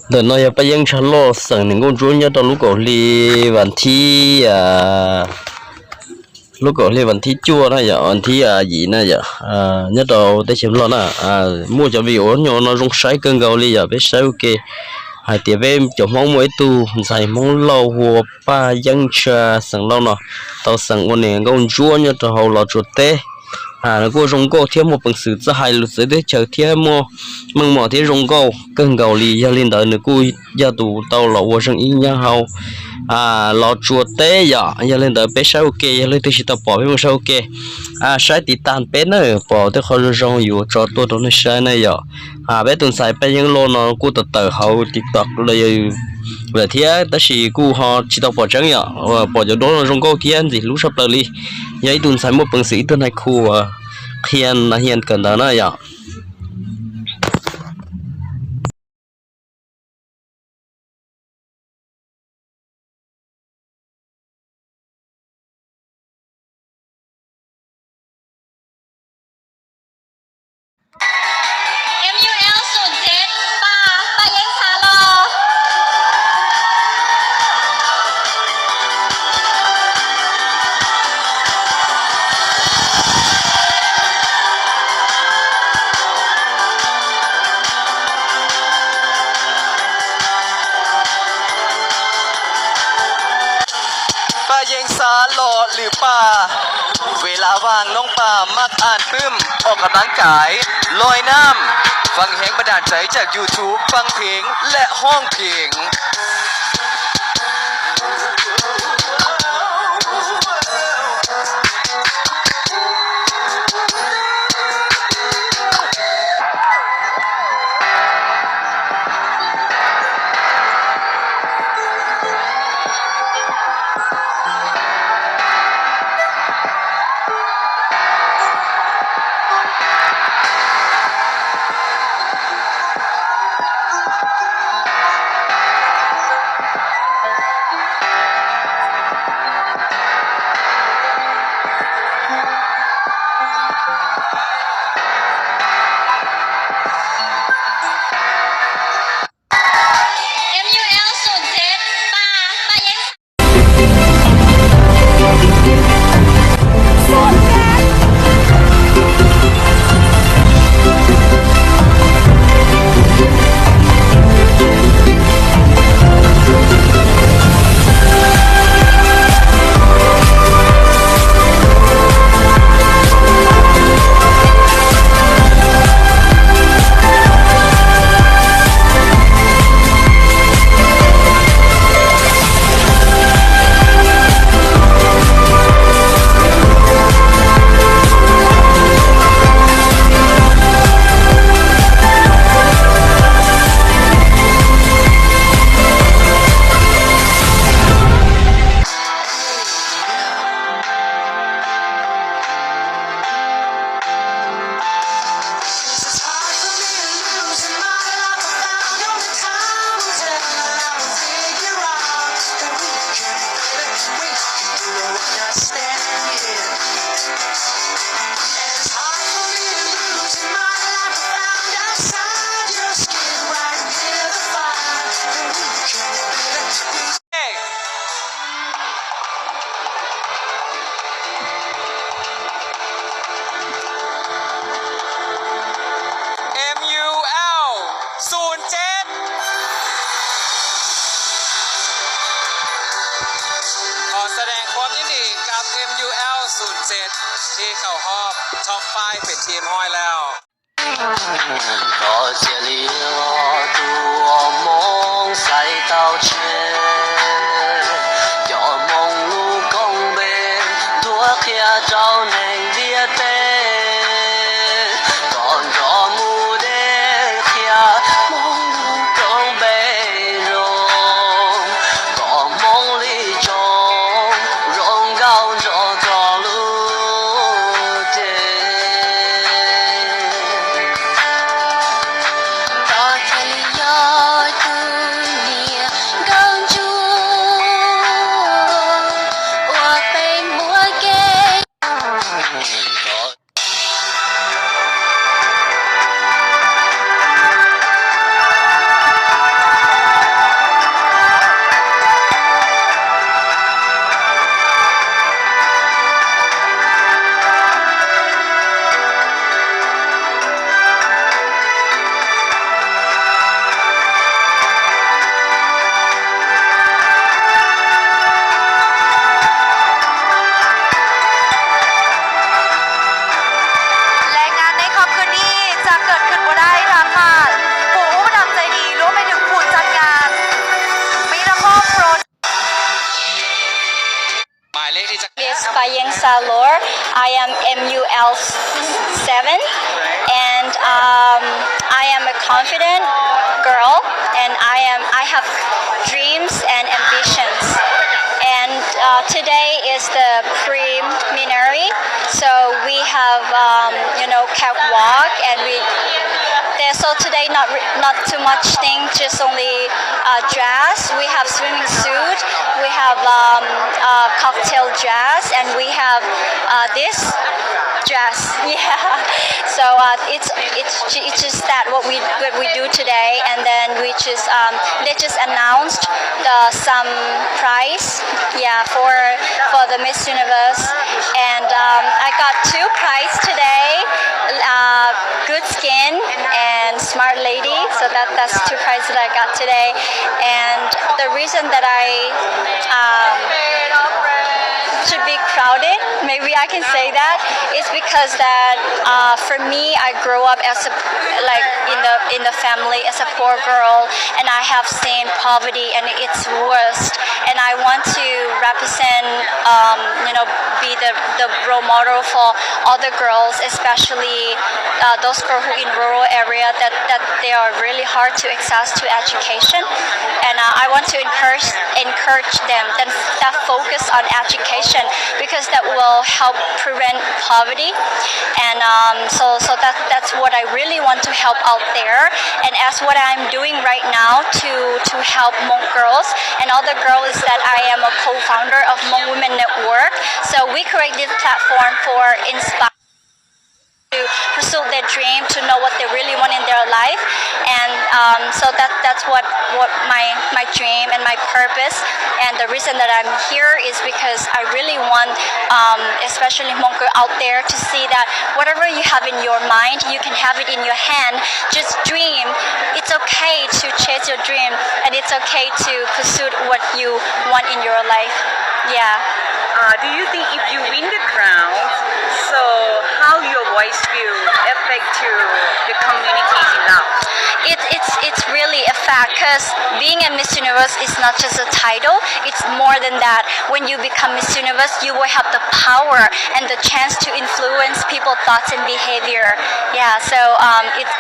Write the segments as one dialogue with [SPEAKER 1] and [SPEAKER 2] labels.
[SPEAKER 1] เดินเราอย่าไปยังชะลอสั่งหนึ่งก็จุนยาตอนลูกก็ลีวันที่ลูกก็ลีวันที่จั่วนะอย่าวันที่ยีนะอย่าnhớ đầu tới chấm lo na mua cho vì ổn nhỏ nó rong sái cơn gạo liอย่าไปใช้โอเคhai tiệm em cho mong mỗi tu giải mong lâu hồ ba dân chaสั่งlâu nọ taoสั่งวันนี้ก็จุนยาตอนเราเราจุดเตะnó có rong câu thêm một bằng sự za hai lúc sẽ để chờ thêm một mong mỏi thêm rong câu cơn gạo li gia lên đời nữa cô gia tụ tao là vô sinh in nhau hậu lọ chuột té giờ gia lên đời bé sao ok gia lên tôi chỉ tập bỏ với một sao ok sai tí tan bé nữa bỏ tới khỏi rongอยู่cho tôi đó nó sai này giờ bé tuần sai bé những lô nó cô từ từ hậu tiktok rồi về thế ta chỉ cô họ chỉ tập bỏ trắng giờ bỏ cho đó là rong câu thiên gì lúc sắp tới đi vậy tuần sai một bằng sự tuần này khu hiền cần đó này giờ
[SPEAKER 2] ยังสาหล่อหรือป่าเวลาว่างน้องป่ามักอ่านปึ้มออกกำลังกายลอยน้ำฟังเพลงบันดาลใจจาก YouTube ฟังเพลงและห้องเพลงที่เข้ารอบท็อป5เป็นทีมห้อยแล้ว多谢你渡我梦赛道前有梦路公边多开照能列的còn rõ mù đê khía mong路公边rong có mong lý trong rong gạo cho ta
[SPEAKER 3] confident girl, and I have dreams and ambitions. And today is the preliminary, so we have catwalk, and so today not too much thing, just only dress. We have swimming suit, we have cocktail dress, and we have this dress. Yeah. So it's just that what we do today, and then we just they just announced some prize, yeah, for the Miss Universe, and I got 2 prizes today, good skin and smart lady. So that's 2 prizes that I got today, and the reason that I should be crowded, maybe I can say that, is because that for me, I grew up as in the family as a poor girl, and I have seen poverty and its worst, and I want to represent be the role model for other girls, especially those girls who in rural area that they are really hard to access to education, and I want to encourage them that focus on education, because that will help prevent poverty, and so that's what I really want to help out there, and as what I'm doing right now to help Hmong girls and other girls is that I am a co-founder of Hmong Women Network. So we create this platform for inspire to pursue their dream, to know what they really want in their life, and so that's what my dream and my purpose, and the reason that I'm here is because I really want especially Hmong girl out there to see that whatever you have in your mind, you can have it in your hand. Just dream. It's okay to chase your dream, and it's okay to pursue what you want in your life. Yeah.
[SPEAKER 4] Do you think if you win the crown, so how your voice will affect to the communities in Laos?
[SPEAKER 3] It's really a fact, because being a Miss Universe is not just a title, it's more than that. When you become Miss Universe, you will have the power and the chance to influence people's thoughts and behavior. Yeah, so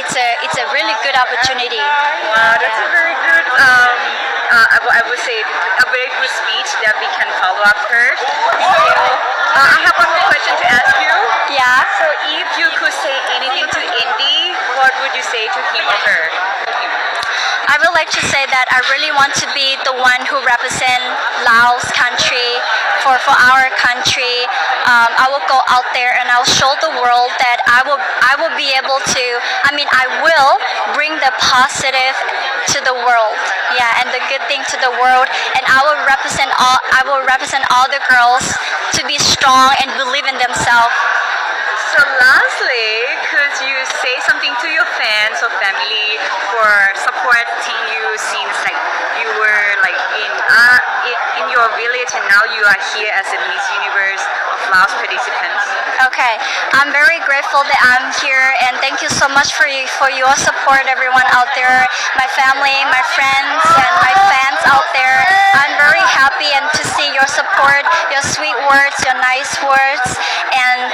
[SPEAKER 3] it's a really good opportunity.
[SPEAKER 4] Wow, that's a very good I would say a very good speech that we can follow up her. So I have one more question to ask you.
[SPEAKER 3] Yeah.
[SPEAKER 4] So if you could say anything to Indy, what would you say to him or her?
[SPEAKER 3] I would like to say that I really want to be the one who represent Laos country for our country. I will go out there and I'll show the world that I will be able to. I will bring the positive to the world, yeah, and the good thing to the world, and I will represent all the girls to be strong and believe in themselves.
[SPEAKER 4] So lastly, could you say something to your fans or family for supporting you since you were in your village and now you are here as a Miss Universe of Laos participants?
[SPEAKER 3] Okay, I'm very grateful that I'm here, and thank you so much for your support, everyone out there, my family, my friends, and my fans out there. I'm very happy and to see your support, your sweet words, your nice words, and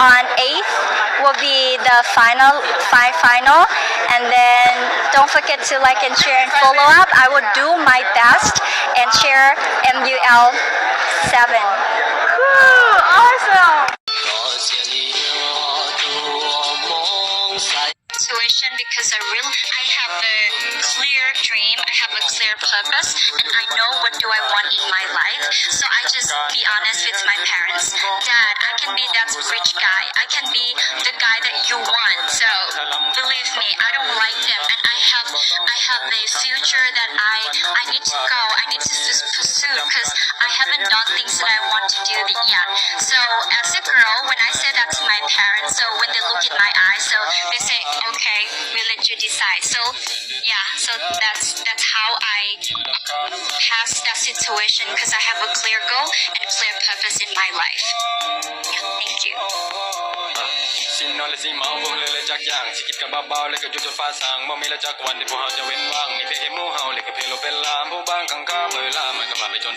[SPEAKER 3] on 8th will be the final, and then don't forget to like and share and follow up. I will do my best and share MUL 7.
[SPEAKER 4] Cool, awesome.
[SPEAKER 3] Situation, because I have a clear dream, I have a clear purpose, and I know what do I want in my life. So I just be honest with my parents. Dad, I can be that rich guy. I can be the guy that you want. So believe me, I don't like them, and I have a future that I need to go. I need to just pursue, because I haven't done things that I want to do yet. So as a girl, when I say that to my parents, so when they look in my eyes, so they say, okay, we'll let you decide. So yeah, so that's how I pass that situation, because I have a clear goal and a clear purpose in my life. Yeah, thank you.
[SPEAKER 5] สินนอนและสิเมาพวกเลยจักอย่างสิคิดกันเบาๆเลยก็หยุดจนฟ้าสางบ่มีละจักวันที่พวกเฮาจะเว้นว่างมีเพียงแค่หมู่เฮาเลยก็เพียงลมเป็นลามผู้บางข้างๆเลยลามันก็พาไปจน